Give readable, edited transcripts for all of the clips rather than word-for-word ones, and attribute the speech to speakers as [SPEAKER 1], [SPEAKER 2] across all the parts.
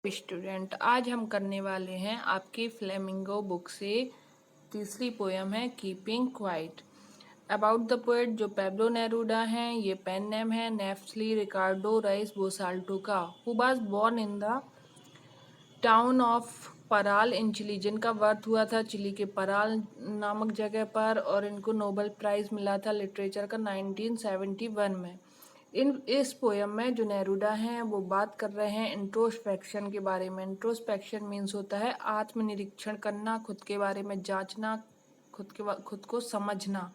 [SPEAKER 1] Student, आज हम करने वाले हैं आपकी फ्लेमिंगो बुक से तीसरी पोयम है keeping quiet. About the poet जो पेब्लो नेरूडा हैं, ये पेन नेम है नेफ्सली रिकार्डो रईस बोसाल्टो का, who was born in the town of Parral in Chile, जिनका बर्थ हुआ था चिली के पराल नामक जगह पर और इनको नोबेल प्राइज मिला था लिटरेचर का 1971 में। इस पोयम में जो नेरूडा हैं वो बात कर रहे हैं इंट्रोस्पेक्शन के बारे में। इंट्रोस्पेक्शन मीन्स होता है आत्मनिरीक्षण करना, खुद के बारे में जांचना, खुद को समझना।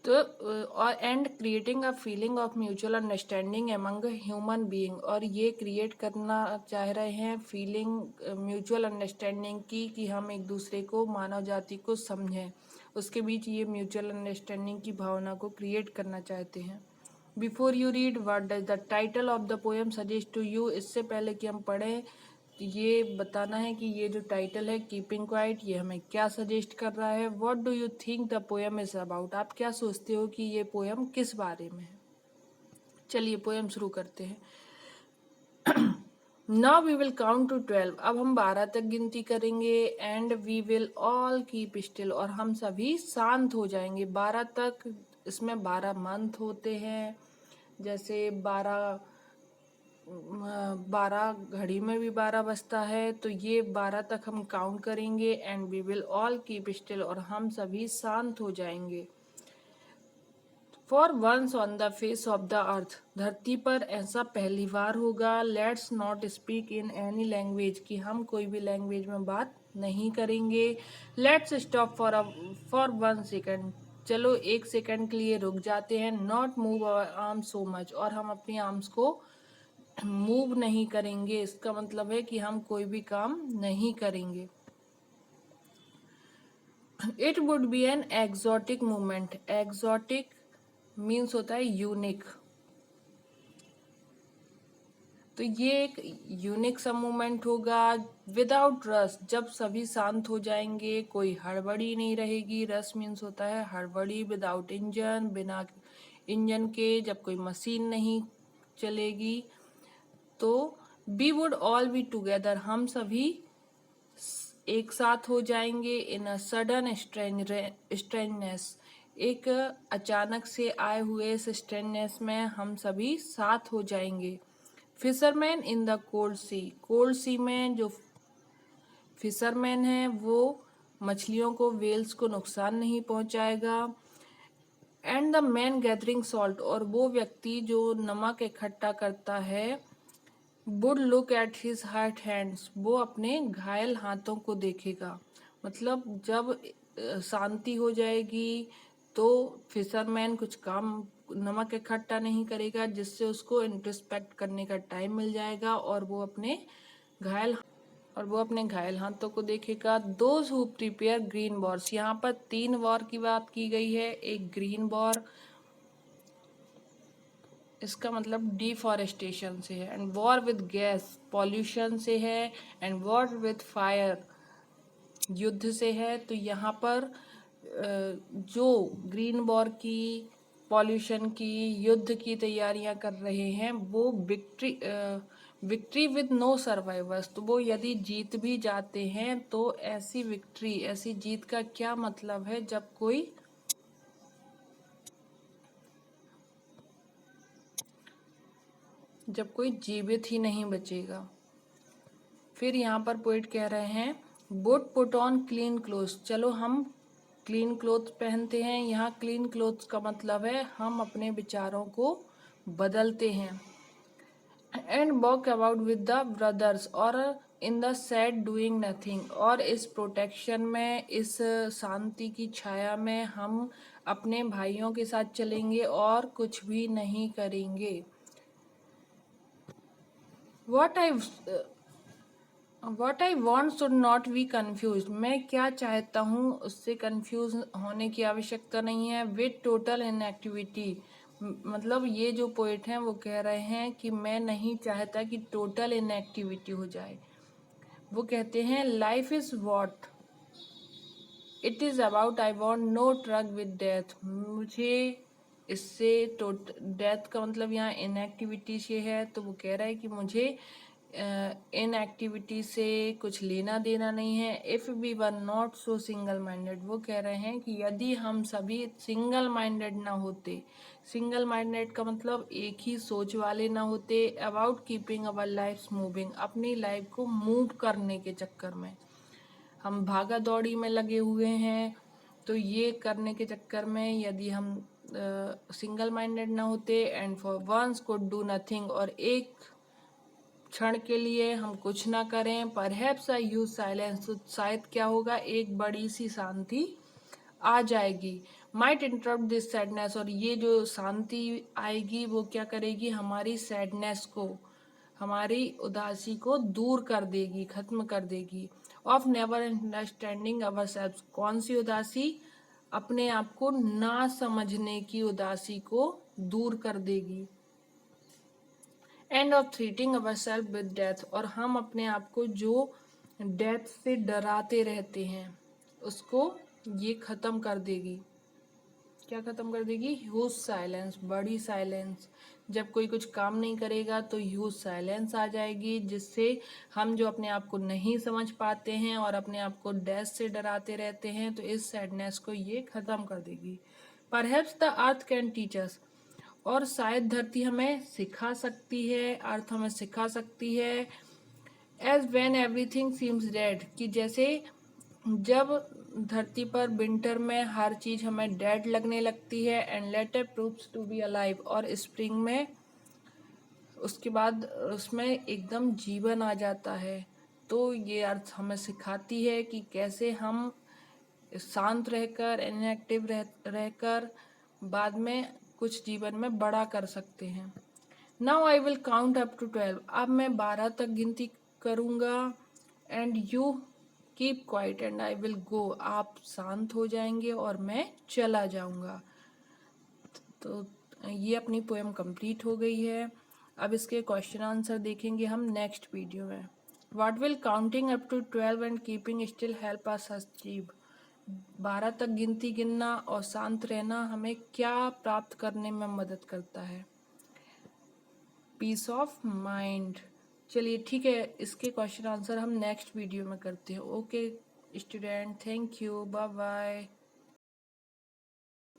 [SPEAKER 1] तो और and creating a feeling of mutual understanding among human being, और ये क्रिएट करना चाह रहे हैं फीलिंग म्यूचुअल अंडरस्टैंडिंग की, कि हम एक दूसरे को, मानव जाति को समझें, उसके बीच ये म्यूचुअल अंडरस्टैंडिंग की भावना को क्रिएट करना चाहते हैं। Before you read what does the title of the poem suggest to you, इससे पहले कि हम पढ़ें ये बताना है कि ये जो टाइटल है कीपिंग क्वाइट, ये हमें क्या सजेस्ट कर रहा है। What do you think the poem is about, आप क्या सोचते हो कि ये पोएम किस बारे में है। चलिए पोएम शुरू करते हैं। Now we will count to 12, अब हम 12 तक गिनती करेंगे। And we will all keep still, और हम सभी शांत हो जाएंगे 12 तक। इसमें 12 मंथ होते हैं, जैसे 12 घड़ी में भी 12 बजता है, तो ये 12 तक हम काउंट करेंगे। And we will all keep still, और हम सभी शांत हो जाएंगे। For once on the face of the earth, धरती पर ऐसा पहली बार होगा। Let's not speak in any language, कि हम कोई भी लैंग्वेज में बात नहीं करेंगे। लेट्स स्टॉप फॉर 1 सेकेंड, चलो 1 सेकेंड के लिए रुक जाते हैं। Not move our arms so much, और हम अपनी आर्म्स को मूव नहीं करेंगे। इसका मतलब है कि हम कोई भी काम नहीं करेंगे। It would be an exotic movement, exotic means होता है यूनिक, तो ये एक यूनिक सा मूवमेंट होगा। विदाउट रस, जब सभी शांत हो जाएंगे, कोई हड़बड़ी नहीं रहेगी। रस मीन्स होता है हड़बड़ी। विदाउट इंजन, बिना इंजन के, जब कोई मशीन नहीं चलेगी। तो we would all be together, हम सभी एक साथ हो जाएंगे। इन अ सडन स्ट्रेंजनेस, एक अचानक से आए हुए इस स्ट्रेंजनेस में हम सभी साथ हो जाएंगे। Fisherman in the cold sea, cold sea में जो फिशरमैन है वो मछलियों को, वेल्स को नुकसान नहीं पहुंचाएगा। And the man gathering salt, और वो व्यक्ति जो नमक इकट्ठा करता है, would look at his hurt hands, वो अपने घायल हाथों को देखेगा। मतलब जब शांति हो जाएगी तो फिशरमैन कुछ काम, नमक इकट्ठा नहीं करेगा, जिससे उसको इंट्रोस्पेक्ट करने का टाइम मिल जाएगा, और वो अपने घायल हाथों को देखेगा। Those who prepare green Wars, यहाँ पर 3 वॉर की बात की गई है। एक ग्रीन वॉर, इसका मतलब डिफॉरेस्टेशन से है। And war with gas, pollution से है। एंड वॉर विद फायर, युद्ध से है। तो यहाँ पर जो ग्रीन वॉर की, पॉल्यूशन की, युद्ध की तैयारियां कर रहे हैं, वो विक्ट्री विद नो सर्वाइवर्स, तो वो यदि जीत भी जाते हैं तो ऐसी विक्ट्री, ऐसी जीत का क्या मतलब है जब कोई जीवित ही नहीं बचेगा। फिर यहाँ पर पोइट कह रहे हैं would put on clean clothes, चलो हम क्लीन क्लोथ पहनते हैं। यहाँ क्लीन क्लोथ्स का मतलब है हम अपने विचारों को बदलते हैं। And walk about with the brothers, और in the shade doing nothing, और इस प्रोटेक्शन में, इस शांति की छाया में हम अपने भाइयों के साथ चलेंगे और कुछ भी नहीं करेंगे। What I want should not be confused, मैं क्या चाहता हूँ उससे कंफ्यूज होने की आवश्यकता नहीं है। विद टोटल इनएक्टिविटी, मतलब ये जो पोइट हैं वो कह रहे हैं कि मैं नहीं चाहता कि टोटल इनएक्टिविटी हो जाए। वो कहते हैं life is what it is about, I want no truck with death, मुझे इससे डेथ का मतलब यहाँ इनएक्टिविटी से है। तो वो कह रहा है कि मुझे इन एक्टिविटी से कुछ लेना देना नहीं है। If we were not so single minded, वो कह रहे हैं कि यदि हम सभी सिंगल माइंडेड ना होते, सिंगल माइंडेड का मतलब एक ही सोच वाले ना होते, about keeping our life moving, अपनी लाइफ को मूव करने के चक्कर में हम भागा दौड़ी में लगे हुए हैं, तो ये करने के चक्कर में यदि हम सिंगल माइंडेड ना होते and for once could do nothing, और एक क्षण के लिए हम कुछ ना करें, परहैप्स आई यूज साइलेंस, तो शायद क्या होगा, एक बड़ी सी शांति आ जाएगी। माइट इंटरप्ट दिस सैडनेस, और ये जो शांति आएगी वो क्या करेगी, हमारी सैडनेस को, हमारी उदासी को दूर कर देगी, खत्म कर देगी। Of never understanding our self, कौन सी उदासी, अपने आप को ना समझने की उदासी को दूर कर देगी। And of threatening our self with death, और हम अपने आप को जो डेथ से डराते रहते हैं उसको ये खत्म कर देगी। क्या खत्म कर देगी, ह्यूज साइलेंस, बड़ी साइलेंस। जब कोई कुछ काम नहीं करेगा तो ह्यूज साइलेंस आ जाएगी, जिससे हम जो अपने आप को नहीं समझ पाते हैं और अपने आप को डेथ से डराते रहते हैं, तो इस सैडनेस को ये खत्म कर देगी। Perhaps the earth can teach us, और शायद धरती हमें सिखा सकती है, अर्थ हमें सिखा सकती है। As when everything seems dead, कि जैसे जब धरती पर विंटर में हर चीज हमें डेड लगने लगती है, and later proves to be alive, और स्प्रिंग में उसके बाद उसमें एकदम जीवन आ जाता है। तो ये अर्थ हमें सिखाती है कि कैसे हम शांत रहकर, इनएक्टिव रहकर बाद में कुछ जीवन में बड़ा कर सकते हैं। Now I will count up to 12, अब मैं 12 तक गिनती करूँगा, and you keep quiet and I will go, आप शांत हो जाएंगे और मैं चला जाऊँगा। तो ये अपनी पोएम कंप्लीट हो गई है। अब इसके क्वेश्चन आंसर देखेंगे हम नेक्स्ट वीडियो में। What will counting up to 12 and keeping still help us achieve, 12 तक गिनती गिनना और शांत रहना हमें क्या प्राप्त करने में मदद करता है, पीस ऑफ माइंड। चलिए ठीक है, इसके क्वेश्चन आंसर हम नेक्स्ट वीडियो में करते हैं। Okay student, thank you, bye bye.